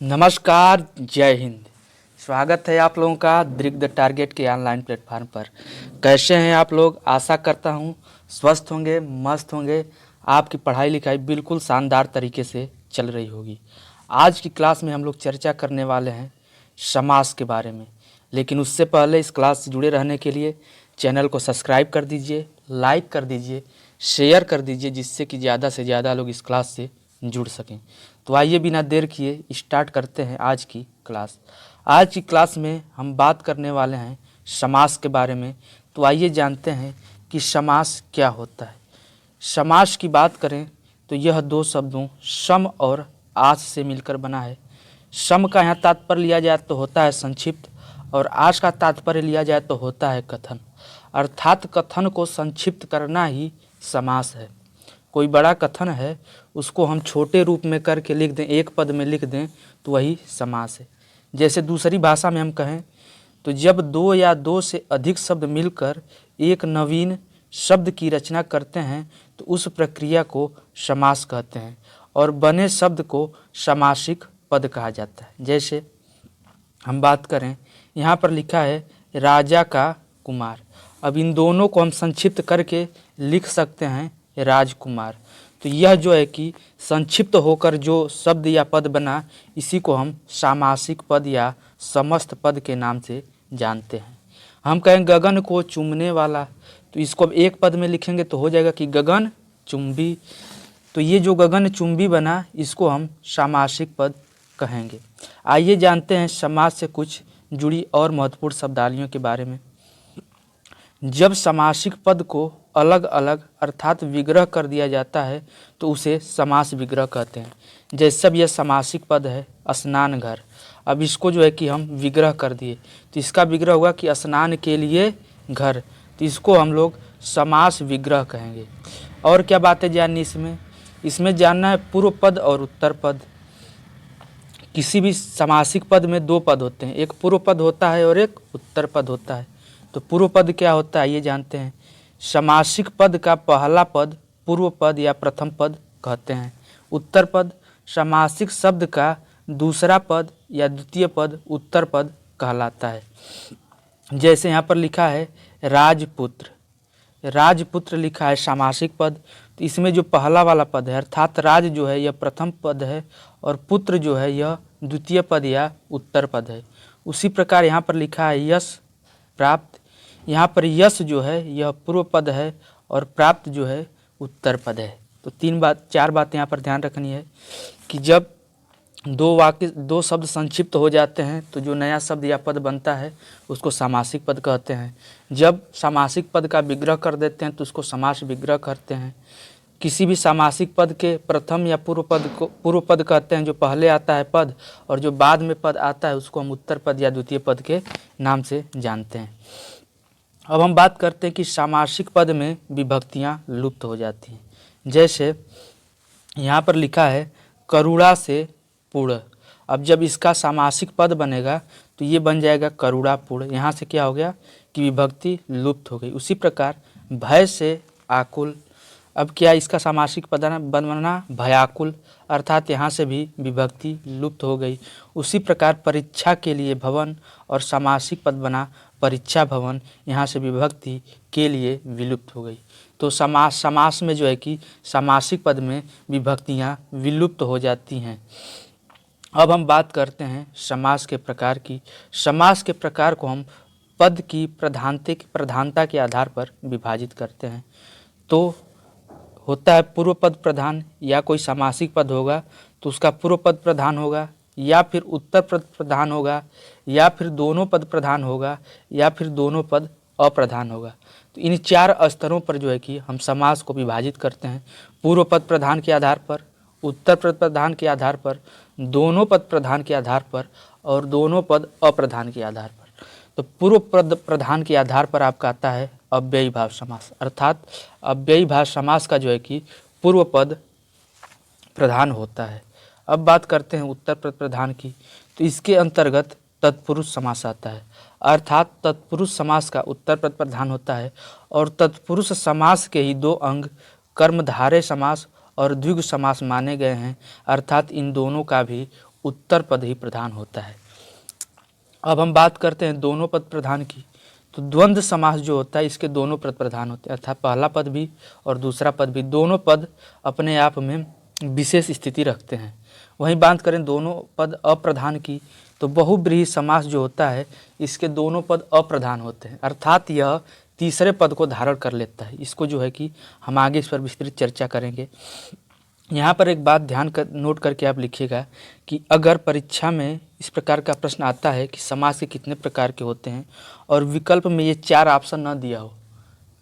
नमस्कार, जय हिंद। स्वागत है आप लोगों का दृग द टारगेट के ऑनलाइन प्लेटफॉर्म पर। कैसे हैं आप लोग? आशा करता हूं स्वस्थ होंगे, मस्त होंगे। आपकी पढ़ाई लिखाई बिल्कुल शानदार तरीके से चल रही होगी। आज की क्लास में हम लोग चर्चा करने वाले हैं समास के बारे में। लेकिन उससे पहले इस क्लास से जुड़े रहने के लिए चैनल को सब्सक्राइब कर दीजिए, लाइक कर दीजिए, शेयर कर दीजिए, जिससे कि ज़्यादा से ज़्यादा लोग इस क्लास से जुड़ सकें। तो आइए बिना देर किए स्टार्ट करते हैं आज की क्लास। आज की क्लास में हम बात करने वाले हैं समास के बारे में। तो आइए जानते हैं कि समास क्या होता है। समास की बात करें तो यह दो शब्दों सम और आस से मिलकर बना है। सम का यहाँ तात्पर्य लिया जाए तो होता है संक्षिप्त, और आस का तात्पर्य लिया जाए तो होता है कथन। अर्थात कथन को संक्षिप्त करना ही समास है। कोई बड़ा कथन है, उसको हम छोटे रूप में करके लिख दें, एक पद में लिख दें, तो वही समास है। जैसे दूसरी भाषा में हम कहें तो जब दो या दो से अधिक शब्द मिलकर एक नवीन शब्द की रचना करते हैं तो उस प्रक्रिया को समास कहते हैं, और बने शब्द को समासिक पद कहा जाता है। जैसे हम बात करें, यहाँ पर लिखा है राजा का कुमार। अब इन दोनों को हम संक्षिप्त करके लिख सकते हैं राजकुमार। तो यह जो है कि संक्षिप्त होकर जो शब्द या पद बना, इसी को हम सामासिक पद या समस्त पद के नाम से जानते हैं। हम कहें गगन को चूमने वाला, तो इसको अब एक पद में लिखेंगे तो हो जाएगा कि गगन चुंबी। तो ये जो गगन चुंबी बना, इसको हम सामासिक पद कहेंगे। आइए जानते हैं समास से कुछ जुड़ी और महत्वपूर्ण शब्दावलियों के बारे में। जब समासिक पद को अलग अलग अर्थात विग्रह कर दिया जाता है तो उसे समास विग्रह कहते हैं। जैसे अब यह समासिक पद है स्नान घर। अब इसको जो है कि हम विग्रह कर दिए तो इसका विग्रह हुआ कि स्नान के लिए घर, तो इसको हम लोग समास विग्रह कहेंगे। और क्या बातें जाननी इसमें जानना है पूर्व पद और उत्तर पद। किसी भी समासिक पद में दो पद होते हैं, एक पूर्व पद होता है और एक उत्तर पद होता है। तो पूर्व पद क्या होता है ये जानते हैं। समासिक पद का पहला पद पूर्व पद या प्रथम पद कहते हैं। उत्तर पद समासिक शब्द का दूसरा पद या द्वितीय पद उत्तर पद कहलाता है। जैसे यहाँ पर लिखा है राजपुत्र। राजपुत्र लिखा है समासिक पद, तो इसमें जो पहला वाला पद है अर्थात राज जो है यह प्रथम पद है और पुत्र जो है यह द्वितीय पद या उत्तर पद है। उसी प्रकार यहाँ पर लिखा है यश प्राप्त। यहाँ पर यश जो है यह पूर्व पद है और प्राप्त जो है उत्तर पद है। तो चार बातें यहाँ पर ध्यान रखनी है कि जब दो शब्द संक्षिप्त हो जाते हैं तो जो नया शब्द या पद बनता है उसको सामासिक पद कहते हैं। जब सामासिक पद का विग्रह कर देते हैं तो उसको समास विग्रह करते हैं। किसी भी सामासिक पद के प्रथम या पूर्व पद को पूर्व पद कहते हैं, जो पहले आता है पद, और जो बाद में पद आता है उसको हम उत्तर पद या द्वितीय पद के नाम से जानते हैं। अब हम बात करते हैं कि सामासिक पद में विभक्तियाँ लुप्त हो जाती हैं। जैसे यहाँ पर लिखा है करुणा से पुड़। अब जब इसका सामासिक पद बनेगा तो ये बन जाएगा करुणा पुड़। यहाँ से क्या हो गया कि विभक्ति लुप्त हो गई। उसी प्रकार भय से आकुल। अब क्या इसका सामासिक पद बनना भयाकुल, अर्थात यहाँ से भी विभक्ति लुप्त हो गई। उसी प्रकार परीक्षा के लिए भवन और सामासिक पद बना परीक्षा भवन, यहाँ से विभक्ति के लिए विलुप्त हो गई। तो समास में जो है कि सामासिक पद में विभक्तियाँ विलुप्त हो जाती हैं। अब हम बात करते हैं समास के प्रकार की। समास के प्रकार को हम पद की प्रधानता के आधार पर विभाजित करते हैं। तो होता है पूर्व पद प्रधान, या कोई सामासिक पद होगा तो उसका पूर्व पद प्रधान होगा, या फिर उत्तर पद प्रधान होगा, या फिर दोनों पद प्रधान होगा, या फिर दोनों पद अप्रधान होगा। तो इन चार स्तरों पर जो है कि हम समास को विभाजित करते हैं। पूर्व पद प्रधान के आधार पर, उत्तर पद प्रधान के आधार पर, दोनों पद प्रधान के आधार पर और दोनों पद अप्रधान के आधार पर। तो पूर्व पद प्रधान के आधार पर आपका आता है अव्ययी भाव समास, अर्थात अव्ययी भाव समास का जो है कि पूर्व पद प्रधान होता है। अब बात करते हैं उत्तर पद प्रधान की, तो इसके अंतर्गत तत्पुरुष समास आता है, अर्थात तत्पुरुष समास का उत्तर पद प्रधान होता है। और तत्पुरुष समास के ही दो अंग कर्मधारय समास और द्विगु समास माने गए हैं, अर्थात इन दोनों का भी उत्तर पद ही प्रधान होता है। अब हम बात करते हैं दोनों पद प्रधान की। तो द्वंद्व समास जो होता है इसके दोनों पद प्रधान होते हैं, अर्थात पहला पद भी और दूसरा पद भी, दोनों पद अपने आप में विशेष स्थिति रखते हैं। वहीं बात करें दोनों पद अप्रधान की, तो बहुब्रीहि समास जो होता है इसके दोनों पद अप्रधान होते हैं, अर्थात यह तीसरे पद को धारण कर लेता है। इसको जो है कि हम आगे इस पर विस्तृत चर्चा करेंगे। यहाँ पर एक बात नोट करके आप लिखिएगा कि अगर परीक्षा में इस प्रकार का प्रश्न आता है कि समास के कितने प्रकार के होते हैं और विकल्प में ये 4 ऑप्शन न दिया हो,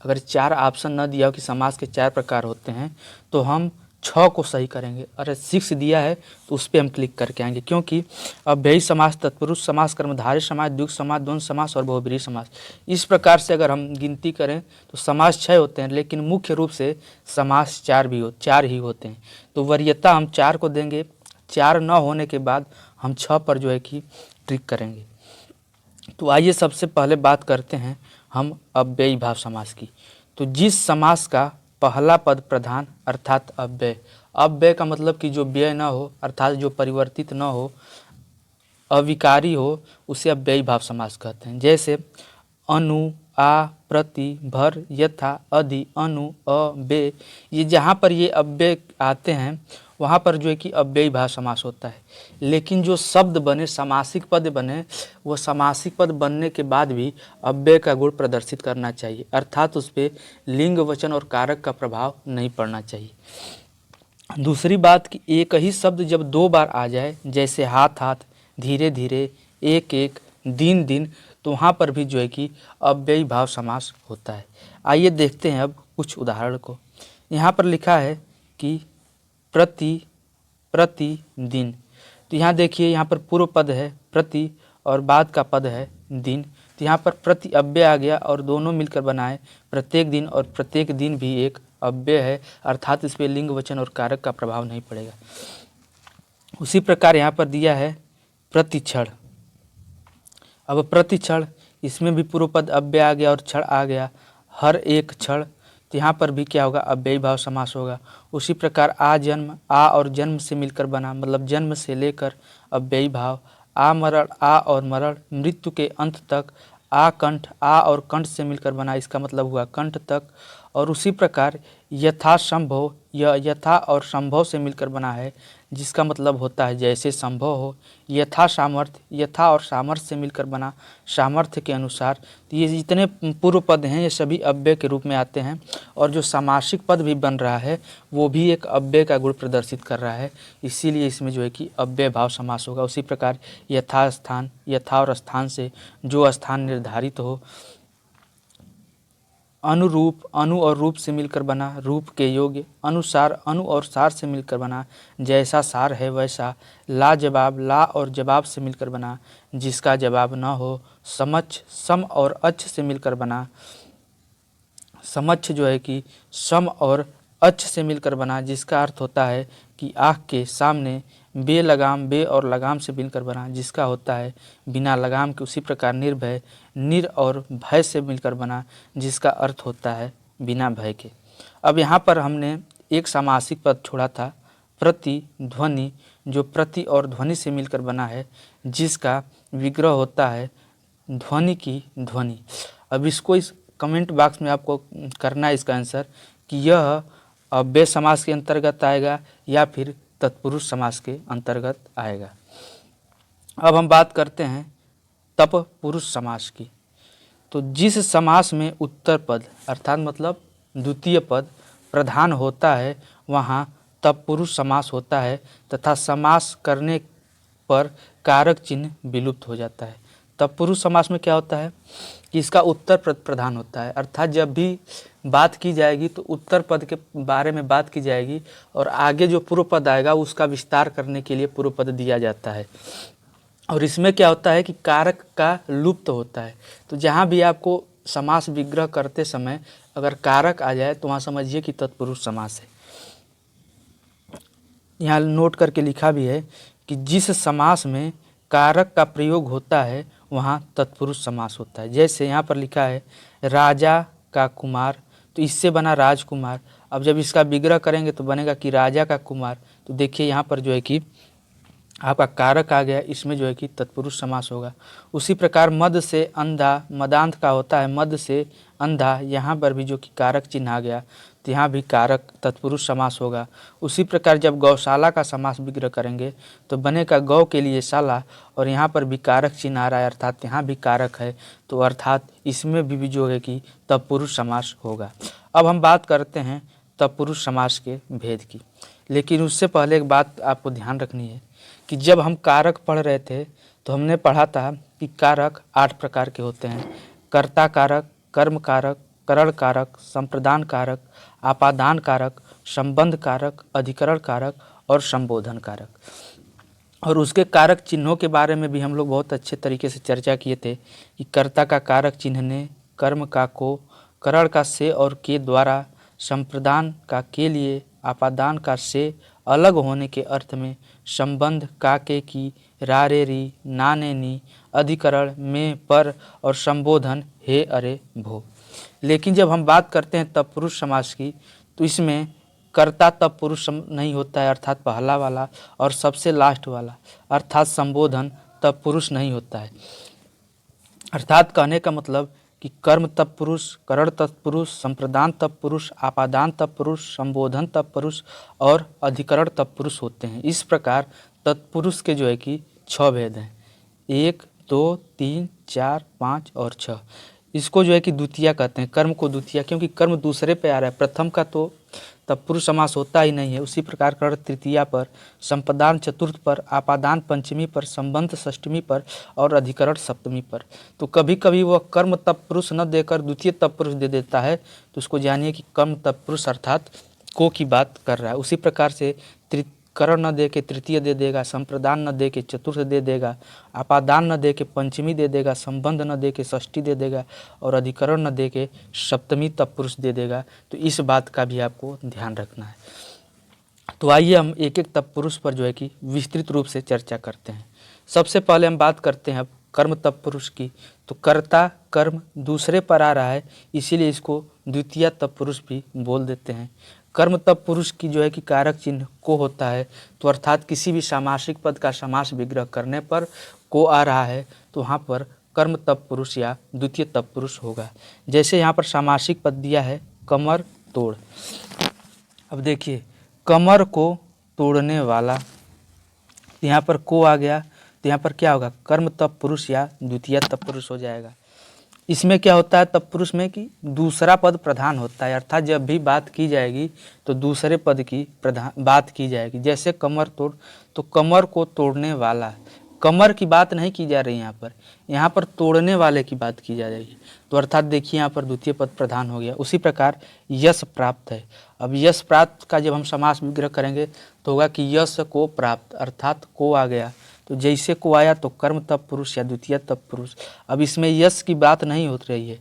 अगर 4 ऑप्शन न दिया हो कि समास के 4 प्रकार होते हैं, तो हम 6 को सही करेंगे। अगर 6 दिया है तो उस पर हम क्लिक करके आएंगे, क्योंकि अव्ययी समास, तत्पुरुष समास, कर्मधारय समास, द्विगु समास, द्वंद्व समास और बहुब्रीहि समास, इस प्रकार से अगर हम गिनती करें तो समास 6 होते हैं, लेकिन मुख्य रूप से समास 4 ही होते हैं। तो वरीयता हम 4 को देंगे। 4 न होने के बाद हम 6 पर जो है कि क्लिक करेंगे। तो आइए सबसे पहले बात करते हैं हम अव्ययी भाव समास की। तो जिस समास का पहला पद प्रधान अर्थात अव्यय, अव्यय का मतलब कि जो व्यय न हो, अर्थात जो परिवर्तित न हो, अविकारी हो, उसे अव्ययी भाव समास कहते हैं। जैसे अनु, आ, प्रति, भर, यथा, अधि, अनु, अ, बे, ये जहाँ पर ये अव्यय आते हैं वहाँ पर जो है कि अव्ययी भाव समास होता है। लेकिन जो शब्द बने, समासिक पद बने, वो समासिक पद बनने के बाद भी अव्यय का गुण प्रदर्शित करना चाहिए, अर्थात उस पर लिंग, वचन और कारक का प्रभाव नहीं पड़ना चाहिए। दूसरी बात कि एक ही शब्द जब 2 बार आ जाए, जैसे हाथ हाथ, धीरे धीरे, एक एक, दिन दिन, तो वहाँ पर भी जो है कि अव्ययी भाव समास होता है। आइए देखते हैं अब कुछ उदाहरण को। यहाँ पर लिखा है कि प्रति, प्रतिदिन। तो यहाँ देखिए, यहाँ पर पूर्व पद है प्रति और बाद का पद है दिन। तो यहाँ पर प्रति अव्यय आ गया और दोनों मिलकर बनाए प्रत्येक दिन, और प्रत्येक दिन भी एक अव्यय है, अर्थात इस पर लिंग, वचन और कारक का प्रभाव नहीं पड़ेगा। उसी प्रकार यहाँ पर दिया है प्रतिक्षण। अब प्रतिक्षण, इसमें भी पूर्व पद अव्यय आ गया और क्षण आ गया, हर एक क्षण। तो यहाँ पर भी क्या होगा, अव्ययी भाव समास होगा। उसी प्रकार आ जन्म, आ और जन्म से मिलकर बना, मतलब जन्म से लेकर अव्ययी भाव। आ मरण, आ और मरण, मृत्यु के अंत तक। आ कंठ, आ और कंठ से मिलकर बना, इसका मतलब हुआ कंठ तक। और उसी प्रकार यथा संभव, यह यथा और संभव से मिलकर बना है, जिसका मतलब होता है जैसे संभव हो। यथा सामर्थ्य, यथा और सामर्थ्य से मिलकर बना, सामर्थ्य के अनुसार। तो ये जितने पूर्व पद हैं ये सभी अव्यय के रूप में आते हैं, और जो सामासिक पद भी बन रहा है वो भी एक अव्यय का गुण प्रदर्शित कर रहा है, इसीलिए इसमें जो है कि अव्यय भाव समास होगा। उसी प्रकार यथा स्थान, यथा और स्थान से जो स्थान निर्धारित हो। अनुरूप, अनु और रूप से मिलकर बना, रूप के योग्य। अनुसार, अनु और सार से मिलकर बना, जैसा सार है वैसा। लाजवाब, ला और जवाब से मिलकर बना, जिसका जवाब न हो। समक्ष, सम और अच्छ से मिलकर बना, समक्ष जो है कि सम और अच्छ से मिलकर बना, जिसका अर्थ होता है कि आँख के सामने। बेलगाम, बे और लगाम से मिलकर बना, जिसका होता है बिना लगाम के। उसी प्रकार निर्भय, निर और भय से मिलकर बना, जिसका अर्थ होता है बिना भय के। अब यहाँ पर हमने एक समासिक पद छोड़ा था प्रति ध्वनि, जो प्रति और ध्वनि से मिलकर बना है, जिसका विग्रह होता है ध्वनि की ध्वनि। अब इसको इस कमेंट बॉक्स में आपको करना है इसका आंसर कि यह अव्यय समास के अंतर्गत आएगा या फिर तत्पुरुष समास के अंतर्गत आएगा। अब हम बात करते हैं तत्पुरुष समास की। तो जिस समास में उत्तर पद अर्थात मतलब द्वितीय पद प्रधान होता है वहाँ तत्पुरुष समास होता है, तथा समास करने पर कारक चिन्ह विलुप्त हो जाता है। तत्पुरुष समास में क्या होता है कि इसका उत्तर पद प्रधान होता है, अर्थात जब भी बात की जाएगी तो उत्तर पद के बारे में बात की जाएगी, और आगे जो पूर्व पद आएगा उसका विस्तार करने के लिए पूर्व पद दिया जाता है। और इसमें क्या होता है कि कारक का लुप्त होता है। तो जहाँ भी आपको समास विग्रह करते समय अगर कारक आ जाए तो वहाँ समझिए कि तत्पुरुष समास है। यहाँ नोट करके लिखा भी है कि जिस समास में कारक का प्रयोग होता है वहाँ तत्पुरुष समास होता है। जैसे यहाँ पर लिखा है राजा का कुमार, तो इससे बना राजकुमार। अब जब इसका विग्रह करेंगे तो बनेगा कि राजा का कुमार। तो देखिए यहाँ पर जो है कि आपका कारक आ गया, इसमें जो है कि तत्पुरुष समास होगा। उसी प्रकार मद से अंधा, मदांत का होता है मद से अंधा, यहाँ पर भी जो कि कारक चिन्ह आ गया तो यहाँ भी कारक तत्पुरुष समास होगा। उसी प्रकार जब गौशाला का समास विग्रह करेंगे तो बनेगा गौ के लिए शाला, और यहाँ पर भी कारक चिन्ह आ रहा है अर्थात यहाँ भी कारक है, तो अर्थात इसमें भी जो है कि तत्पुरुष समास होगा। अब हम बात करते हैं तत्पुरुष समास के भेद की, लेकिन उससे पहले एक बात आपको ध्यान रखनी है कि जब हम कारक पढ़ रहे थे तो हमने पढ़ा था कि कारक 8 प्रकार के होते हैं। कर्ता कारक, कर्म कारक, करण कारक, संप्रदान कारक, आपादान कारक, संबंध कारक, अधिकरण कारक और संबोधन कारक। और उसके कारक चिन्हों के बारे में भी हम लोग बहुत अच्छे तरीके से चर्चा किए थे कि कर्ता का कारक चिन्ह ने, कर्म का को, करण का से और के द्वारा, संप्रदान का के लिए, आपादान का से अलग होने के अर्थ में, संबंध का के की, रा रे री, ना ने नी, अधिकरण में पर और संबोधन हे अरे भो। लेकिन जब हम बात करते हैं तत्पुरुष समास की तो इसमें कर्ता तत्पुरुष नहीं होता है अर्थात पहला वाला, और सबसे लास्ट वाला अर्थात संबोधन तत्पुरुष नहीं होता है। अर्थात कहने का मतलब कि कर्म तत्पुरुष, करण तत्पुरुष, संप्रदान तत्पुरुष, आपादान तत्पुरुष, संबोधन तत्पुरुष और अधिकरण तत्पुरुष होते हैं। इस प्रकार तत्पुरुष के जो है कि 6 भेद हैं, 1, 2, 3, 4, 5 और 6। इसको जो है कि द्वितीया कहते हैं, कर्म को द्वितीया, क्योंकि कर्म दूसरे पे आ रहा है, प्रथम का तो तत्पुरुष समास होता ही नहीं है। उसी प्रकार करण तृतीया पर, संप्रदान चतुर्थ पर, आपादान पंचमी पर, संबंध षष्ठमी पर और अधिकरण सप्तमी पर। तो कभी कभी वह कर्म तत्पुरुष न देकर द्वितीय तत्पुरुष दे देता है, तो उसको जानिए कि कर्म तत्पुरुष अर्थात को की बात कर रहा है। उसी प्रकार से करण न दे के तृतीय दे देगा, संप्रदान न दे के चतुर्थ दे देगा, आपादान न दे के पंचमी दे देगा, संबंध न दे के षष्ठी दे देगा और अधिकरण न दे के सप्तमी तत्पुरुष दे देगा। तो इस बात का भी आपको ध्यान रखना है। तो आइए हम एक एक तत्पुरुष पर जो है कि विस्तृत रूप से चर्चा करते हैं। सबसे पहले हम बात करते हैं अब कर्म तत्पुरुष की। तो कर्ता कर्म दूसरे पर आ रहा है, इसीलिए इसको द्वितीय तत्पुरुष भी बोल देते हैं। कर्म तत्पुरुष की जो है कि कारक चिन्ह को होता है, तो अर्थात किसी भी सामासिक पद का समास विग्रह करने पर को आ रहा है तो वहाँ पर कर्म तत्पुरुष या द्वितीय तत्पुरुष होगा। जैसे यहाँ पर सामासिक पद दिया है कमर तोड़। अब देखिए कमर को तोड़ने वाला, यहाँ पर को आ गया तो यहाँ पर क्या होगा, कर्म तत्पुरुष या द्वितीय तत्पुरुष हो जाएगा। इसमें क्या होता है तत्पुरुष में कि दूसरा पद प्रधान होता है, अर्थात जब भी बात की जाएगी तो दूसरे पद की प्रधान बात की जाएगी। जैसे कमर तोड़, तो कमर को तोड़ने वाला, कमर की बात नहीं की जा रही यहाँ पर तोड़ने वाले की बात की जा रही है। तो अर्थात देखिए यहाँ पर द्वितीय पद प्रधान हो गया। उसी प्रकार यश प्राप्त है। अब यश प्राप्त का जब हम समास विग्रह करेंगे तो होगा कि यश को प्राप्त, अर्थात को आ गया, तो जैसे को आया तो कर्म तत्पुरुष या द्वितीय तत्पुरुष। अब इसमें यश की बात नहीं हो रही है,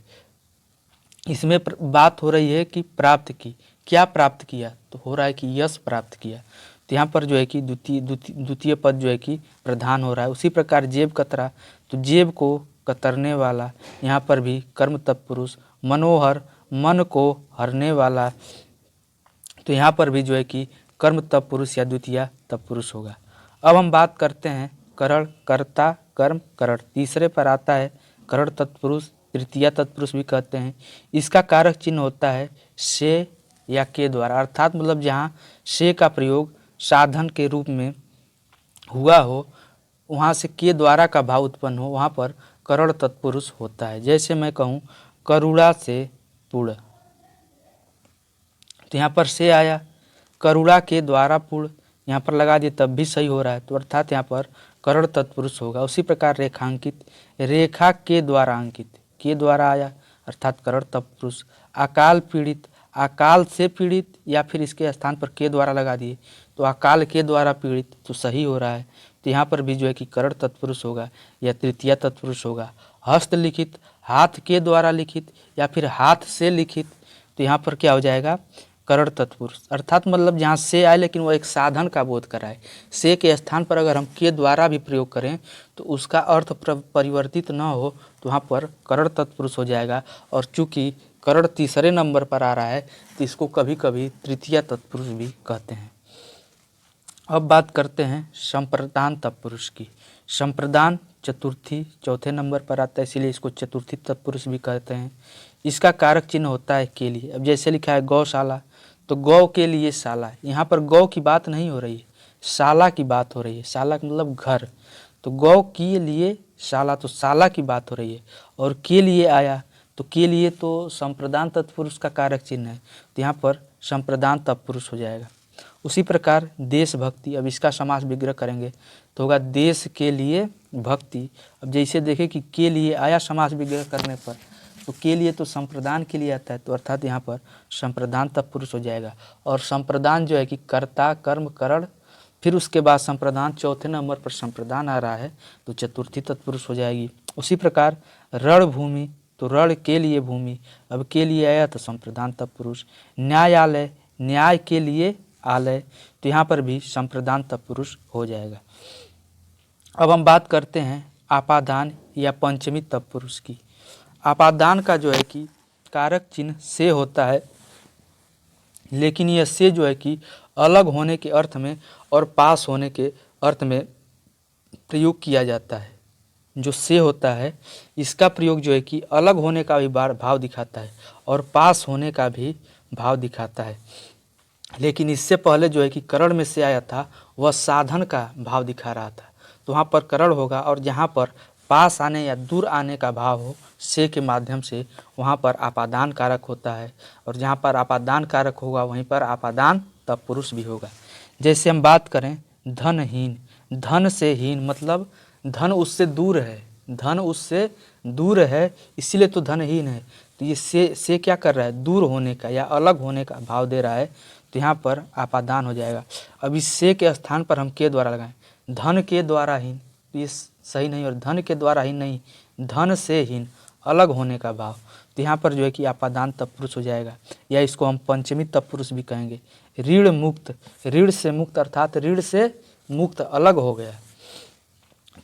इसमें बात हो रही है कि प्राप्त की, क्या प्राप्त किया, तो हो रहा है कि यश प्राप्त किया। तो यहाँ पर जो है कि द्वितीय पद जो है कि प्रधान हो रहा है। उसी प्रकार जेब कतरा, तो जेब को कतरने वाला, यहाँ पर भी कर्म तत्पुरुष। मनोहर, मन को हरने वाला, तो यहाँ पर भी जो है कि कर्म तत्पुरुष या द्वितीय तत्पुरुष होगा। अब हम बात करते हैं करण, कर्ता कर्म करण, तीसरे पर आता है करण तत्पुरुष, तृतीय तत्पुरुष भी कहते हैं। इसका कारक चिन्ह होता है से या के द्वारा, अर्थात मतलब जहाँ से का प्रयोग साधन के रूप में हुआ हो, वहाँ से के द्वारा का भाव उत्पन्न हो, वहाँ पर करण तत्पुरुष होता है। जैसे मैं कहूँ करुणा से पुड़, तो यहाँ पर से आया, करुणा के द्वारा पुड़ यहाँ पर लगा दिए तब भी सही हो रहा है, तो अर्थात यहाँ पर करण तत्पुरुष होगा। उसी प्रकार रेखांकित, रेखा के द्वारा अंकित, के द्वारा आया अर्थात करण तत्पुरुष। अकाल पीड़ित, अकाल से पीड़ित या फिर इसके स्थान पर के द्वारा लगा दिए तो अकाल के द्वारा पीड़ित, तो सही हो रहा है। तो यहाँ पर भी जो है कि करण तत्पुरुष होगा या तृतीय तत्पुरुष होगा। हस्तलिखित, हाथ के द्वारा लिखित या फिर हाथ से लिखित, तो यहाँ पर क्या हो जाएगा करण तत्पुरुष, अर्थात मतलब जहाँ से आए लेकिन वो एक साधन का बोध कराए। से के स्थान पर अगर हम के द्वारा भी प्रयोग करें तो उसका अर्थ परिवर्तित न हो, तो वहाँ पर करण तत्पुरुष हो जाएगा। और चूंकि करण तीसरे नंबर पर आ रहा है तो इसको कभी कभी तृतीय तत्पुरुष भी कहते हैं। अब बात करते हैं संप्रदान तत्पुरुष की। संप्रदान चतुर्थी चौथे नंबर पर आता है, इसीलिए इसको चतुर्थी तत्पुरुष भी कहते हैं। इसका कारक चिन्ह होता है के लिए। अब जैसे लिखा है गौशाला, तो गौ के लिए शाला, यहाँ पर गौ की बात नहीं हो रही है, शाला की बात हो रही है। शाला का मतलब घर, तो गौ के लिए शाला, तो शाला की बात हो रही है। और के लिए आया, तो के लिए तो संप्रदान तत्पुरुष का कारक चिन्ह है, तो यहाँ पर संप्रदान तत्पुरुष हो जाएगा। उसी प्रकार देशभक्ति, अब इसका समास विग्रह करेंगे तो होगा देश के लिए भक्ति। अब जैसे देखें कि के लिए आया समास विग्रह करने पर, तो के लिए तो संप्रदान के लिए आता है, तो अर्थात यहाँ पर संप्रदान तत्पुरुष हो जाएगा। और संप्रदान जो है कि कर्ता कर्म करण, फिर उसके बाद संप्रदान, चौथे नंबर पर संप्रदान आ रहा है, तो चतुर्थी तत्पुरुष हो जाएगी। उसी प्रकार रण भूमि, तो रण के लिए भूमि, अब के लिए आया तो संप्रदान तत्पुरुष। न्यायालय, न्याय के लिए आलय, तो यहाँ पर भी संप्रदान तत्पुरुष हो जाएगा। अब हम बात करते हैं आपादान या पंचमी तत्पुरुष की। आपादान का जो है कि कारक चिन्ह से होता है, लेकिन यह से जो है कि अलग होने के अर्थ में और पास होने के अर्थ में प्रयोग किया जाता है। जो से होता है इसका प्रयोग जो है कि अलग होने का भी भाव दिखाता है और पास होने का भी भाव दिखाता है। लेकिन इससे पहले जो है कि करण में से आया था, वह साधन का भाव दिखा रहा था, तो वहाँ पर करण होगा। और जहाँ पर पास आने या दूर आने का भाव हो से के माध्यम से, वहाँ पर आपादान कारक होता है। और जहाँ पर आपादान कारक होगा वहीं पर आपादान तत्पुरुष भी होगा। जैसे हम बात करें धनहीन, धन से हीन मतलब धन उससे दूर है, धन उससे दूर है, इसीलिए तो धनहीन है। तो ये से क्या कर रहा है, दूर होने का या अलग होने का भाव दे रहा है, तो यहाँ पर आपादान हो जाएगा। अब इस से के स्थान पर हम के द्वारा लगाएं, धन के द्वारा हीन, तो ये सही नहीं, और धन के द्वारा हीन नहीं, धन से हीन, अलग होने का भाव, तो यहाँ पर जो है कि आपादान तत्पुरुष हो जाएगा, या इसको हम पंचमी तत्पुरुष भी कहेंगे। ऋण मुक्त, ऋण से मुक्त अर्थात ऋण से मुक्त, अलग हो गया,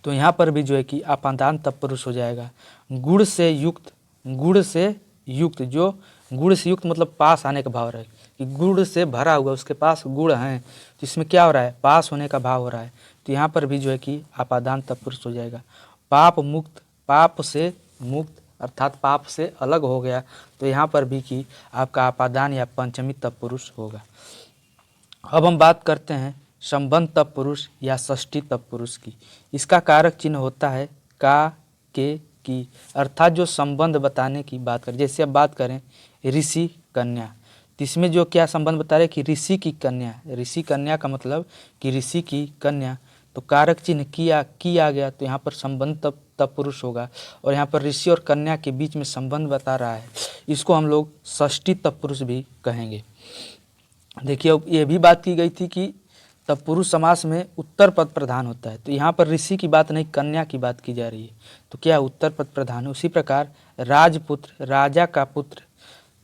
तो यहाँ पर भी जो है कि आपादान तत्पुरुष हो जाएगा। गुण से युक्त, गुण से युक्त, जो गुण से युक्त मतलब पास आने का भाव रहे, कि गुण से भरा हुआ, उसके पास गुण हैं, तो इसमें क्या हो रहा है, पास होने का भाव हो रहा है, तो यहाँ पर भी जो है कि आपादान तत्पुरुष हो जाएगा। पाप मुक्त, पाप से मुक्त अर्थात पाप से अलग हो गया, तो यहाँ पर भी कि आपका आपादान या पंचमी तत्पुरुष होगा। अब हम बात करते हैं संबंध तत्पुरुष या षष्ठी तत्पुरुष की। इसका कारक चिन्ह होता है का, के, की, अर्थात जो संबंध बताने की बात करें। जैसे अब बात करें ऋषि कन्या, तो इसमें जो क्या संबंध बता रहे कि ऋषि की कन्या, ऋषि कन्या का मतलब कि ऋषि की कन्या, तो कारक चिन्ह की आ गया, तो यहाँ पर संबंध तत्पुरुष होगा। और यहाँ पर ऋषि और कन्या के बीच में संबंध बता रहा है, इसको हम लोग षष्ठी तत्पुरुष भी कहेंगे। देखिए अब ये भी बात की गई थी कि तत्पुरुष समास में उत्तर पद प्रधान होता है, तो यहाँ पर ऋषि की बात नहीं, कन्या की बात की जा रही है, तो क्या उत्तर पद प्रधान है। उसी प्रकार राजपुत्र, राजा का पुत्र,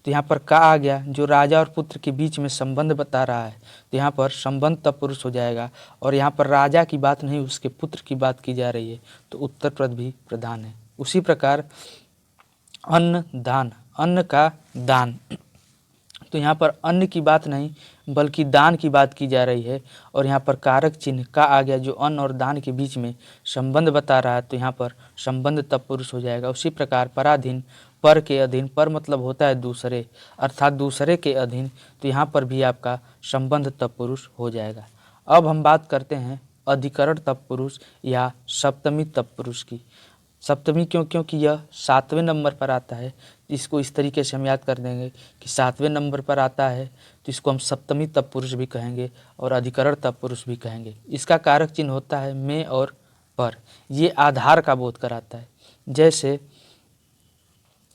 तो यहाँ पर का आ गया, जो राजा और पुत्र के बीच में संबंध बता रहा है, तो यहाँ पर संबंध तत्पुरुष हो जाएगा। और यहाँ पर राजा की बात नहीं, उसके पुत्र की बात की जा रही है, तो उत्तर पद भी प्रधान है। उसी प्रकार अन्न दान, अन्न का दान, तो यहाँ पर अन्न की बात नहीं बल्कि दान की बात की जा रही है, और यहाँ पर कारक चिन्ह का आ गया, जो अन्न और दान के बीच में संबंध बता रहा है, तो यहाँ पर संबंध तत्पुरुष हो जाएगा। उसी प्रकार पराधीन, पर के अधीन, पर मतलब होता है दूसरे, अर्थात दूसरे के अधीन, तो यहाँ पर भी आपका संबंध तत्पुरुष हो जाएगा। अब हम बात करते हैं अधिकरण तत्पुरुष या सप्तमी तत्पुरुष की। सप्तमी क्योंकि यह 7वें नंबर पर आता है, इसको इस तरीके से हम याद कर देंगे कि 7वें नंबर पर आता है, तो इसको हम सप्तमी तत्पुरुष भी कहेंगे और अधिकरण तत्पुरुष भी कहेंगे। इसका कारक चिन्ह होता है में और पर, ये आधार का बोध कराता है। जैसे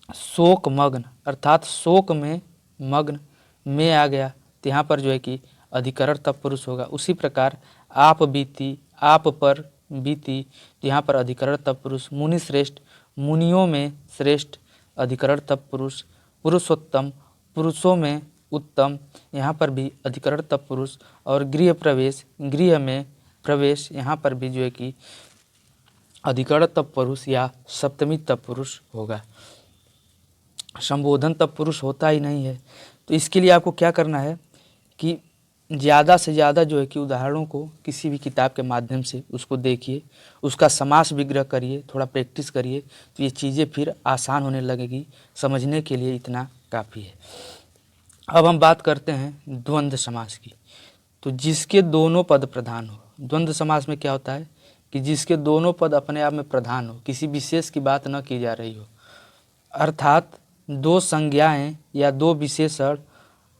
शोक मग्न, अर्थात शोक में मग्न, में आ गया, तो यहाँ पर जो है कि अधिकरण तत्पुरुष होगा। उसी प्रकार आप बीती, आप पर बीती, तो यहाँ पर अधिकरण तत्पुरुष। मुनि श्रेष्ठ, मुनियों में श्रेष्ठ, अधिकरण तत्पुरुष। पुरुषोत्तम, पुरुषों में उत्तम, यहाँ पर भी अधिकरण तत्पुरुष। और गृह प्रवेश, गृह में प्रवेश, यहाँ पर भी जो है कि अधिकरण तत्पुरुष या सप्तमी तत्पुरुष होगा। संबोधन तत्पुरुष होता ही नहीं है, तो इसके लिए आपको क्या करना है कि ज़्यादा से ज़्यादा जो है कि उदाहरणों को किसी भी किताब के माध्यम से उसको देखिए, उसका समास विग्रह करिए, थोड़ा प्रैक्टिस करिए, तो ये चीज़ें फिर आसान होने लगेगी। समझने के लिए इतना काफ़ी है। अब हम बात करते हैं द्वंद्व समास की। तो जिसके दोनों पद प्रधान हो, द्वंद्व समास में क्या होता है कि जिसके दोनों पद अपने आप में प्रधान हो, किसी विशेष की बात न की जा रही हो, अर्थात दो संज्ञाएं या दो विशेषण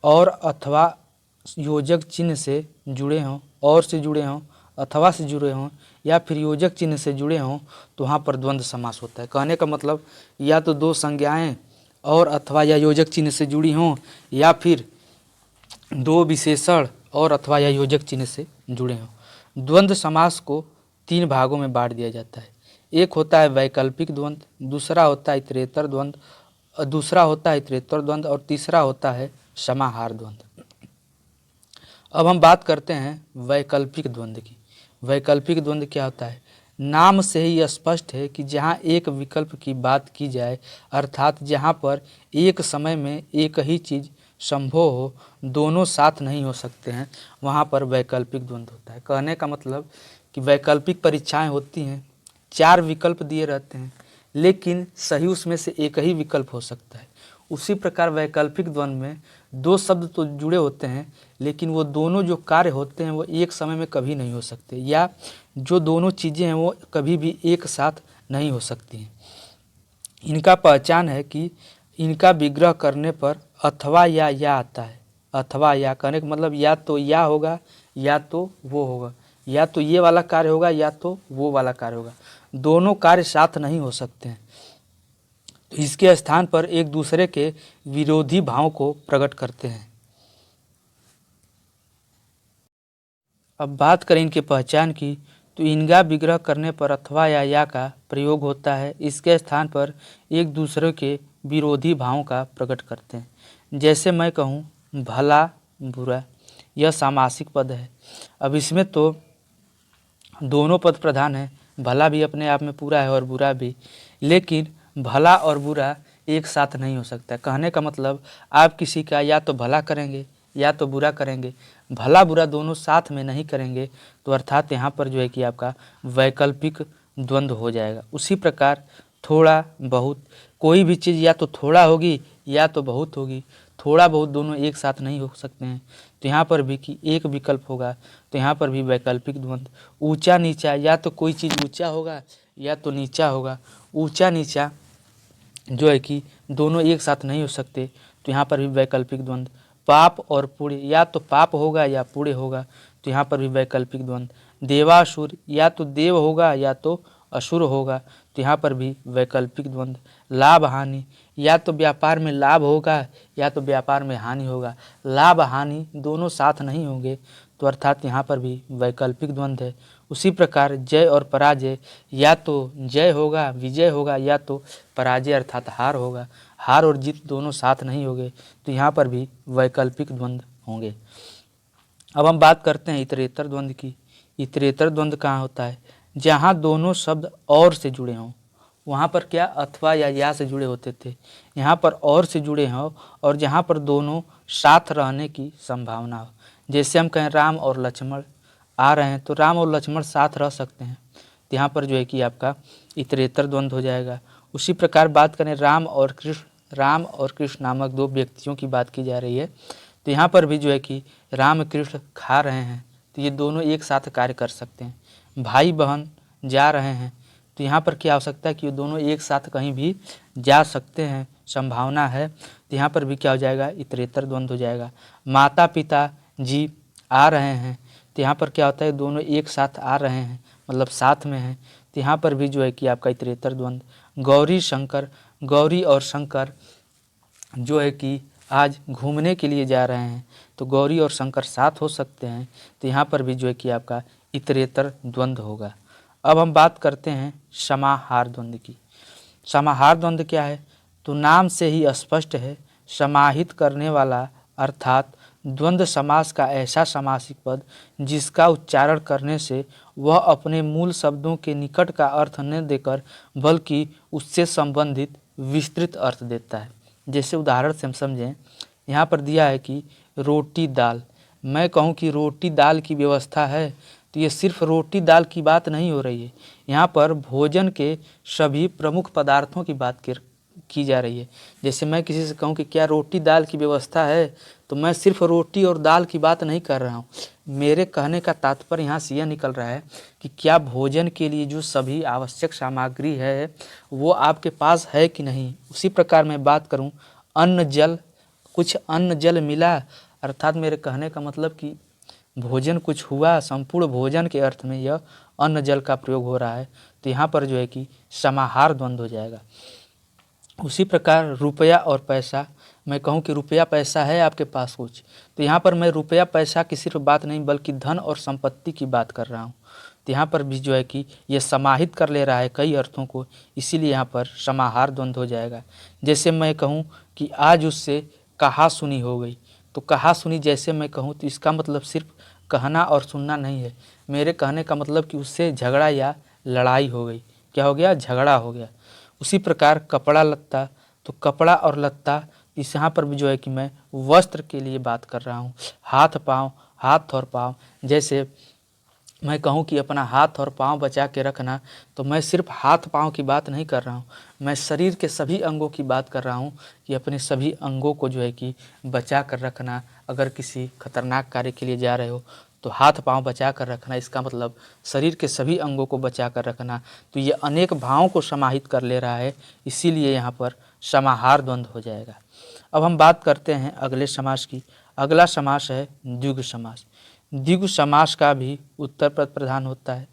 और अथवा योजक चिन्ह से जुड़े हों, और से जुड़े हों, अथवा से जुड़े हों, या फिर योजक चिन्ह से जुड़े हों, तो वहाँ पर द्वंद्व समास होता है। कहने का मतलब या तो दो संज्ञाएं और अथवा या योजक चिन्ह से जुड़ी हों, या फिर दो विशेषण और अथवा या योजक चिन्ह से जुड़े हों। द्वंद्व समास को तीन भागों में बांट दिया जाता है। एक होता है वैकल्पिक द्वंद्व, दूसरा होता है इतरेतर द्वंद्व, और तीसरा होता है समाहार द्वंद्व। अब हम बात करते हैं वैकल्पिक द्वंद्व की। वैकल्पिक द्वंद्व क्या होता है? नाम से ही स्पष्ट है कि जहाँ एक विकल्प की बात की जाए, अर्थात जहाँ पर एक समय में एक ही चीज़ संभव हो, दोनों साथ नहीं हो सकते हैं, वहाँ पर वैकल्पिक द्वंद्व होता है। कहने का मतलब कि वैकल्पिक परीक्षाएं होती हैं, चार विकल्प दिए रहते हैं, लेकिन सही उसमें से एक ही विकल्प हो सकता है। उसी प्रकार वैकल्पिक द्वंद्व में दो शब्द तो जुड़े होते हैं, लेकिन वो दोनों जो कार्य होते हैं वो एक समय में कभी नहीं हो सकते, या जो दोनों चीज़ें हैं वो कभी भी एक साथ नहीं हो सकती हैं। इनका पहचान है कि इनका विग्रह करने पर अथवा या आता है। अथवा या कहने का मतलब या तो या होगा या तो वो होगा, या तो ये वाला कार्य होगा या तो वो वाला कार्य होगा, दोनों कार्य साथ नहीं हो सकते हैं। तो इसके स्थान पर एक दूसरे के विरोधी भाव को प्रकट करते हैं। अब बात करें इनके पहचान की, तो इनका विग्रह करने पर अथवा या का प्रयोग होता है। इसके स्थान पर एक दूसरे के विरोधी भावों का प्रकट करते हैं। जैसे मैं कहूँ भला बुरा, यह सामासिक पद है। अब इसमें तो दोनों पद प्रधान है, भला भी अपने आप में पूरा है और बुरा भी, लेकिन भला और बुरा एक साथ नहीं हो सकता। कहने का मतलब आप किसी का या तो भला करेंगे या तो बुरा करेंगे, भला बुरा दोनों साथ में नहीं करेंगे, तो अर्थात यहाँ पर जो है कि आपका वैकल्पिक द्वंद्व हो जाएगा। उसी प्रकार थोड़ा बहुत, कोई भी चीज़ या तो थोड़ा होगी या तो बहुत होगी, थोड़ा बहुत दोनों एक साथ नहीं हो सकते हैं, तो यहाँ पर भी कि एक विकल्प होगा, तो यहाँ पर भी वैकल्पिक द्वंद्व। ऊंचा नीचा, या तो कोई चीज़ ऊंचा होगा या तो नीचा होगा, ऊंचा नीचा जो है कि दोनों एक साथ नहीं हो सकते, तो यहाँ पर भी वैकल्पिक द्वंद्व। पाप और पुण्य, या तो पाप होगा या पुण्य होगा, तो यहाँ पर भी वैकल्पिक द्वंद्व। देवासुर, या तो देव होगा या तो असुर होगा, तो यहाँ पर भी वैकल्पिक द्वंद्व। लाभ हानि, या तो व्यापार में लाभ होगा या तो व्यापार में हानि होगा, लाभ हानि दोनों साथ नहीं होंगे, तो अर्थात यहाँ पर भी वैकल्पिक द्वंद्व है। उसी प्रकार जय और पराजय, या तो जय होगा विजय होगा या तो पराजय अर्थात हार होगा, हार और जीत दोनों साथ नहीं होंगे, तो यहाँ पर भी वैकल्पिक द्वंद्व होंगे। अब हम बात करते हैं इतरेतर द्वंद्व की। इतरेतर द्वंद्व कहाँ होता है? जहाँ दोनों शब्द और से जुड़े हों। वहाँ पर क्या अथवा या से जुड़े होते थे, यहाँ पर और से जुड़े हों, और जहाँ पर दोनों साथ रहने की संभावना हो। जैसे हम कहें राम और लक्ष्मण आ रहे हैं, तो राम और लक्ष्मण साथ रह सकते हैं, तो यहाँ पर जो है कि आपका इतरेतर द्वंद्व हो जाएगा। उसी प्रकार बात करें राम और कृष्ण नामक दो व्यक्तियों की बात की जा रही है, तो यहाँ पर भी जो है कि राम कृष्ण खा रहे हैं, तो ये दोनों एक साथ कार्य कर सकते हैं। भाई बहन जा रहे हैं, तो यहाँ पर क्या हो सकता है कि ये दोनों एक साथ कहीं भी जा सकते हैं, संभावना है, तो यहाँ पर भी क्या हो जाएगा? इतरेतर द्वंद्व हो जाएगा। माता पिता जी आ रहे हैं, तो यहाँ पर क्या होता है? दोनों एक साथ आ रहे हैं, मतलब साथ में हैं, तो यहाँ पर भी जो है कि आपका इतरेतर द्वंद्व। गौरी शंकर, गौरी और शंकर जो है कि आज घूमने के लिए जा रहे हैं, तो गौरी और शंकर साथ हो सकते हैं, तो यहाँ पर भी जो है कि आपका इतरेतर द्वंद्व होगा। अब हम बात करते हैं समाहार द्वंद्व की। समाहार द्वंद्व क्या है? तो नाम से ही स्पष्ट है, समाहित करने वाला, अर्थात द्वंद्व समास का ऐसा समासिक पद जिसका उच्चारण करने से वह अपने मूल शब्दों के निकट का अर्थ न देकर बल्कि उससे संबंधित विस्तृत अर्थ देता है। जैसे उदाहरण से हम समझें, यहाँ पर दिया है कि रोटी दाल, मैं कहूँ कि रोटी दाल की व्यवस्था है, तो ये सिर्फ रोटी दाल की बात नहीं हो रही है। यहाँ पर भोजन के सभी प्रमुख पदार्थों की बात की जा रही है। जैसे मैं किसी से कहूँ कि क्या रोटी दाल की व्यवस्था है, तो मैं सिर्फ रोटी और दाल की बात नहीं कर रहा हूँ। मेरे कहने का तात्पर्य यहाँ से यह निकल रहा है कि क्या भोजन के लिए जो सभी आवश्यक सामग्री है वो आपके पास है कि नहीं। उसी प्रकार मैं बात करूँ अन्न जल, कुछ अन्न जल मिला, अर्थात मेरे कहने का मतलब कि भोजन कुछ हुआ, संपूर्ण भोजन के अर्थ में यह अन्न जल का प्रयोग हो रहा है, तो यहाँ पर जो है कि समाहार द्वंद्व हो जाएगा। उसी प्रकार रुपया और पैसा, मैं कहूँ कि रुपया पैसा है आपके पास कुछ, तो यहाँ पर मैं रुपया पैसा की सिर्फ बात नहीं बल्कि धन और संपत्ति की बात कर रहा हूँ। तो यहाँ पर भी जो है कि ये समाहित कर ले रहा है कई अर्थों को, इसीलिए यहाँ पर समाहार द्वंद्व हो जाएगा। जैसे मैं कहूँ कि आज उससे कहा सुनी हो गई, तो कहा सुनी जैसे मैं कहूँ तो इसका मतलब सिर्फ कहना और सुनना नहीं है। मेरे कहने का मतलब कि उससे झगड़ा या लड़ाई हो गई। क्या हो गया? झगड़ा हो गया। उसी प्रकार कपड़ा लत्ता, तो कपड़ा और लत्ता इस यहाँ पर भी जो है कि मैं वस्त्र के लिए बात कर रहा हूँ। हाथ पाँव, हाथ और पाँव, जैसे मैं कहूँ कि अपना हाथ और पाँव बचा के रखना, तो मैं सिर्फ हाथ पाँव की बात नहीं कर रहा हूँ, मैं शरीर के सभी अंगों की बात कर रहा हूँ कि अपने सभी अंगों को जो है कि बचा कर रखना। अगर किसी खतरनाक कार्य के लिए जा रहे हो तो हाथ पाँव बचा कर रखना, इसका मतलब शरीर के सभी अंगों को बचा कर रखना। तो ये अनेक भावों को समाहित कर ले रहा है, इसीलिए यहाँ पर समाहार द्वंद्व हो जाएगा। अब हम बात करते हैं अगले समास की। अगला समास है द्विगु समास। द्विगु समास का भी उत्तर पद प्रधान होता है।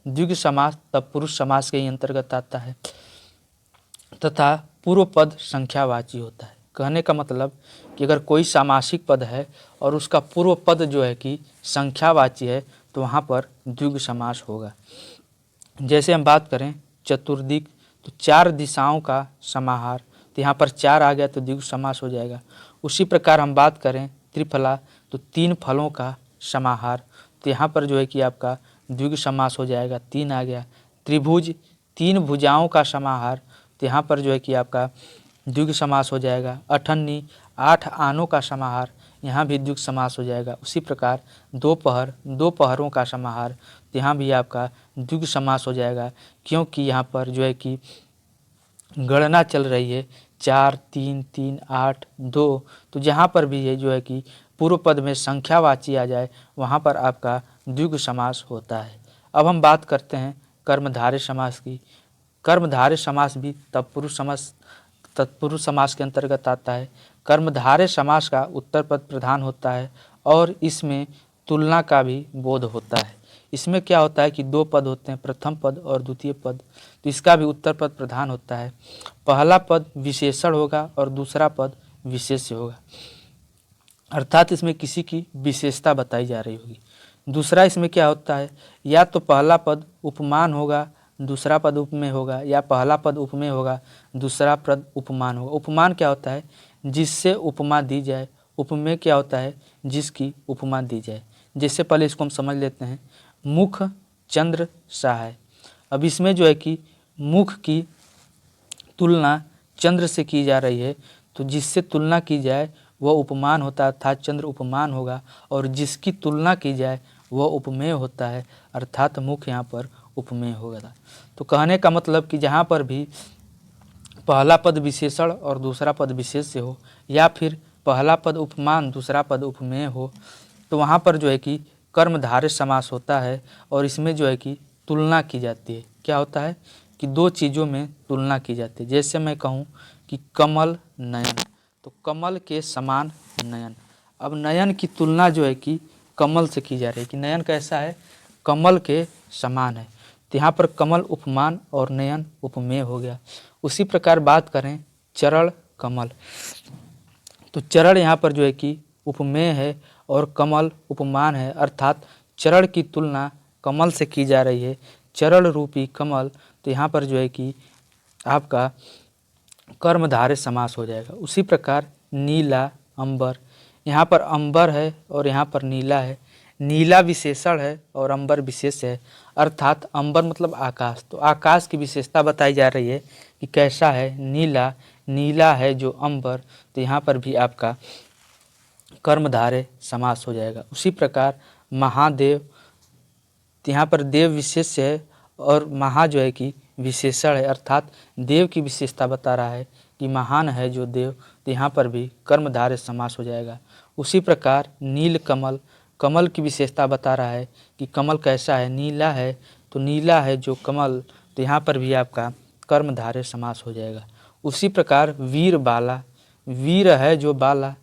द्विगु समास तत्पुरुष समास के ही अंतर्गत आता है तथा पूर्व पद संख्यावाची होता है। कहने का मतलब कि अगर कोई सामासिक पद है और उसका पूर्व पद जो है कि संख्यावाची है, तो वहाँ पर द्विगु समास होगा। जैसे हम बात करें चतुर्दिक, तो चार दिशाओं का समाहार, तो यहाँ पर चार आ गया तो द्विगु समास हो जाएगा। उसी प्रकार हम बात करें त्रिफला, तो तीन फलों का समाहार, तो यहाँ पर जो है कि आपका द्विगु समास हो जाएगा, तीन आ गया। त्रिभुज, तीन भुजाओं का समाहार, तो यहाँ पर जो है कि आपका द्विगु समास हो जाएगा। अठन्नी, आठ आनों का समाहार, यहाँ भी द्विगु समास हो जाएगा। उसी प्रकार दोपहर, दो पहरों का समाहार, तो यहाँ भी आपका द्विगु समास हो जाएगा, क्योंकि यहाँ पर जो है कि गणना चल रही है 4, 3, 3, 8, 2, तो जहाँ पर भी ये जो है कि पूर्व पद में संख्यावाची आ जाए वहाँ पर आपका द्विगु समास होता है। अब हम बात करते हैं कर्मधारय समास की। कर्मधारय समास भी तत्पुरुष समास के अंतर्गत आता है। कर्मधारय समास का उत्तर पद प्रधान होता है और इसमें तुलना का भी बोध होता है। इसमें क्या होता है कि दो पद होते हैं, प्रथम पद और द्वितीय पद, तो इसका भी उत्तर पद प्रधान होता है। पहला पद विशेषण होगा और दूसरा पद विशेष्य होगा, अर्थात इसमें किसी की विशेषता बताई जा रही होगी। दूसरा इसमें क्या होता है, या तो पहला पद उपमान होगा, दूसरा पद उपमेय होगा, या पहला पद उपमेय होगा, दूसरा पद उपमान होगा। उपमान क्या होता है? जिससे उपमा दी जाए। उपमेय क्या होता है? जिसकी उपमा दी जाए। जैसे पहले इसको हम समझ लेते हैं। मुख चंद्र सहाय, अब इसमें जो है कि मुख की तुलना चंद्र से की जा रही है, तो जिससे तुलना की जाए वह उपमान होता है, अर्थात चंद्र उपमान होगा, और जिसकी तुलना की जाए वह उपमेय होता है, अर्थात मुख यहाँ पर उपमेय होगा। तो कहने का मतलब कि जहाँ पर भी पहला पद विशेषण और दूसरा पद विशेष्य हो, या फिर पहला पद उपमान दूसरा पद उपमेय हो, तो वहाँ पर जो है कि कर्मधारय समास होता है और इसमें जो है कि तुलना की जाती है। क्या होता है कि दो चीज़ों में तुलना की जाती है। जैसे मैं कहूँ कि कमल नयन, तो कमल के समान नयन। अब नयन की तुलना जो है कि कमल से की जा रही है कि नयन कैसा है? कमल के समान है, तो यहाँ पर कमल उपमान और नयन उपमेय हो गया। उसी प्रकार बात करें चरण कमल, तो चरण यहाँ पर जो है कि उपमेय है और कमल उपमान है, अर्थात चरण की तुलना कमल से की जा रही है, चरण रूपी कमल, तो यहाँ पर जो है कि आपका कर्मधारय समास हो जाएगा। उसी प्रकार नीला अंबर, यहाँ पर अंबर है और यहाँ पर नीला है। नीला विशेषण है और अंबर विशेष है, अर्थात अंबर मतलब आकाश, तो आकाश की विशेषता बताई जा रही है कि कैसा है? नीला, नीला है जो अंबर, तो यहाँ पर भी आपका कर्मधारय समास हो जाएगा। उसी प्रकार महादेव, यहाँ पर देव विशेष्य है और महा जो है कि विशेषण है, अर्थात देव की विशेषता बता रहा है कि महान है जो देव, तो यहाँ पर भी कर्मधारय समास हो जाएगा। उसी प्रकार नील कमल, कमल की विशेषता बता रहा है कि कमल कैसा है, नीला है, तो नीला है जो कमल, तो यहाँ पर भी आपका कर्मधारय समास हो जाएगा। उसी प्रकार वीर बाला, वीर है जो बाला,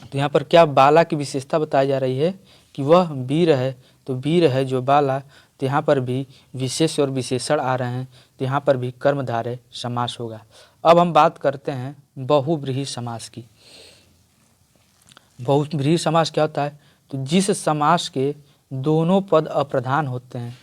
तो यहाँ पर क्या बाला की विशेषता बताई जा रही है कि वह वीर है, तो वीर है जो बाला, तो यहाँ पर भी विशेष और विशेषण आ रहे हैं, तो यहाँ पर भी कर्मधारय समास होगा। अब हम बात करते हैं बहुव्रीहि समास की। बहुव्रीहि समास क्या होता है, तो जिस समास के दोनों पद अप्रधान होते हैं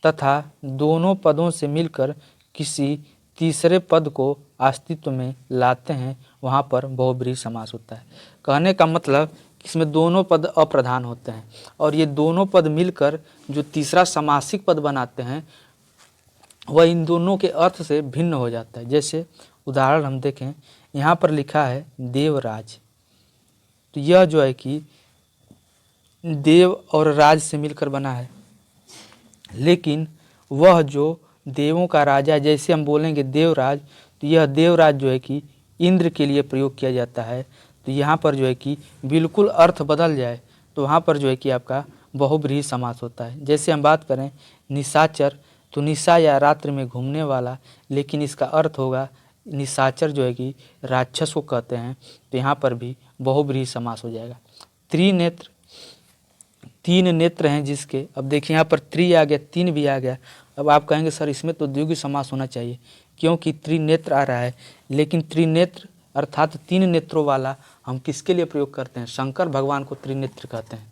तथा दोनों पदों से मिलकर किसी तीसरे पद को अस्तित्व में लाते हैं, वहाँ पर बहुव्रीहि समास होता है। कहने का मतलब इसमें दोनों पद अप्रधान होते हैं और ये दोनों पद मिलकर जो तीसरा समासिक पद बनाते हैं वह इन दोनों के अर्थ से भिन्न हो जाता है। जैसे उदाहरण हम देखें, यहाँ पर लिखा है देवराज, तो यह जो है कि देव और राज से मिलकर बना है, लेकिन वह जो देवों का राजा है, जैसे हम बोलेंगे देवराज, तो यह देवराज जो है कि इंद्र के लिए प्रयोग किया जाता है, तो यहाँ पर जो है कि बिल्कुल अर्थ बदल जाए तो वहाँ पर जो है कि आपका बहुव्रीहि समास होता है। जैसे हम बात करें निशाचर, तो निशा या रात्रि में घूमने वाला, लेकिन इसका अर्थ होगा निशाचर जो है कि राक्षस को कहते हैं, तो यहाँ पर भी बहुव्रीहि समास हो जाएगा। त्रिनेत्र, तीन नेत्र हैं जिसके, अब देखिए यहाँ पर त्रि आ गया, तीन भी आ गया। अब आप कहेंगे सर इसमें तो द्विगु समास होना चाहिए क्योंकि त्रिनेत्र आ रहा है, लेकिन त्रिनेत्र अर्थात तीन नेत्रों वाला हम किसके लिए प्रयोग करते हैं, शंकर भगवान को त्रिनेत्र कहते हैं।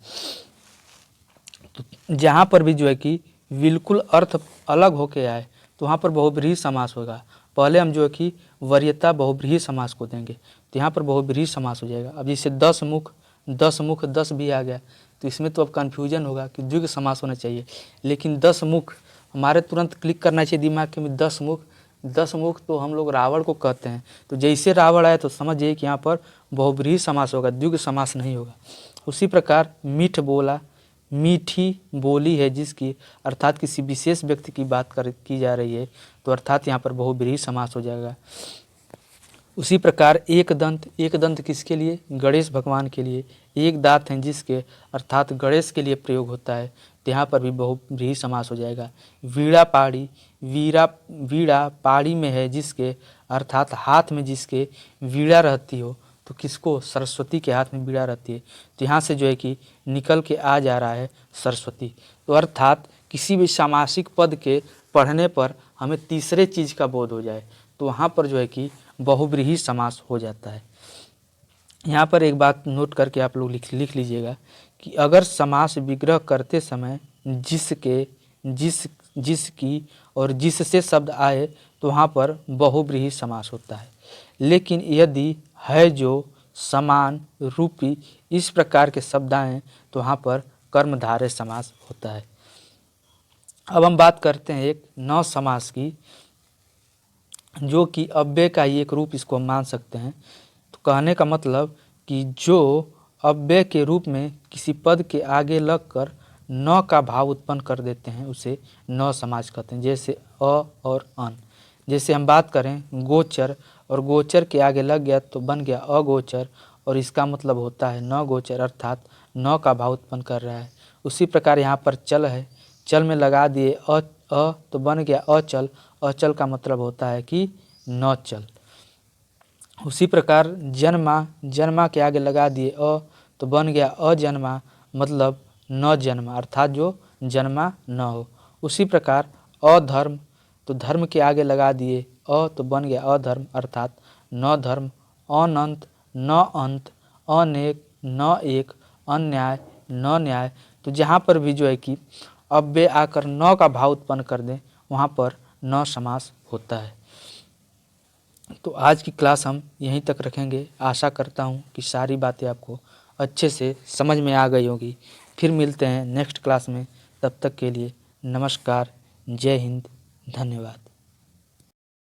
तो जहाँ पर भी जो है कि बिल्कुल अर्थ अलग होके आए तो वहाँ पर बहुव्रीहि समास होगा। पहले हम जो है कि वरीयता बहुव्रीहि समास को देंगे, तो यहाँ पर बहुव्रीहि समास हो जाएगा। अब जैसे 10 मुख, 10 मुख 10 भी आ गया, तो इसमें तो अब कन्फ्यूजन होगा कि द्विगु समास होना चाहिए, लेकिन 10 मुख हमारे तुरंत क्लिक करना चाहिए दिमाग में, 10 मुख, 10 मुख तो हम लोग रावण को कहते हैं, तो जैसे रावण आए तो समझिए कि यहाँ पर बहुव्रीहि समास होगा, द्विगु समास नहीं होगा। उसी प्रकार मीठ बोला, मीठी बोली है जिसकी, अर्थात किसी विशेष व्यक्ति की बात की जा रही है, तो अर्थात यहाँ पर बहुव्रीहि समास हो जाएगा। उसी प्रकार एक दंत, एक दंत किसके लिए, गणेश भगवान के लिए, एक दांत हैं जिसके, अर्थात गणेश के लिए प्रयोग होता है, तो यहाँ पर भी बहुव्रीहि समास हो जाएगा। वीणा पाड़ी, वीणा पाड़ी में है जिसके, अर्थात हाथ में जिसके वीणा रहती हो, तो किसको, सरस्वती के हाथ में वीणा रहती है, तो यहाँ से जो है कि निकल के आ जा रहा है सरस्वती। तो अर्थात किसी भी सामासिक पद के पढ़ने पर हमें तीसरे चीज़ का बोध हो जाए तो वहाँ पर जो है कि बहुव्रीहि समास हो जाता है। यहाँ पर एक बात नोट करके आप लोग लिख लीजिएगा कि अगर समास विग्रह करते समय जिसके, जिसकी और जिससे शब्द आए तो वहाँ पर बहुव्रीहि समास होता है, लेकिन यदि है जो, समान, रूपी इस प्रकार के शब्द आए तो वहाँ पर कर्मधारय समास होता है। अब हम बात करते हैं एक नौ समास की, जो कि अव्यय का ही एक रूप इसको हम मान सकते हैं। तो कहने का मतलब कि जो अव्यय के रूप में किसी पद के आगे लगकर न का भाव उत्पन्न कर देते हैं उसे नौ समास कहते हैं। जैसे अ और अन, जैसे हम बात करें गोचर, और गोचर के आगे लग गया तो बन गया अगोचर, और इसका मतलब होता है न गोचर, अर्थात न का भाव उत्पन्न कर रहा है। उसी प्रकार यहाँ पर चल है, चल में लगा दिए अ तो बन गया अचल, अचल का मतलब होता है कि न चल। उसी प्रकार जन्मा, जन्मा के आगे लगा दिए अ तो बन गया अजन्मा, मतलब न जन्मा, अर्थात जो जन्मा न हो। उसी प्रकार अधर्म, तो धर्म के आगे लगा दिए अ तो बन गया अधर्म, अर्थात न धर्म। अनंत, न अंत, अनेक, न एक, अन्याय, न न्याय, तो जहाँ पर भी जो है कि अव्यय आकर न का भाव उत्पन्न कर दें वहाँ पर न समास होता है। तो आज की क्लास हम यहीं तक रखेंगे। आशा करता हूँ कि सारी बातें आपको अच्छे से समझ में आ गई होगी। फिर मिलते हैं नेक्स्ट क्लास में, तब तक के लिए नमस्कार, जय हिंद, धन्यवाद।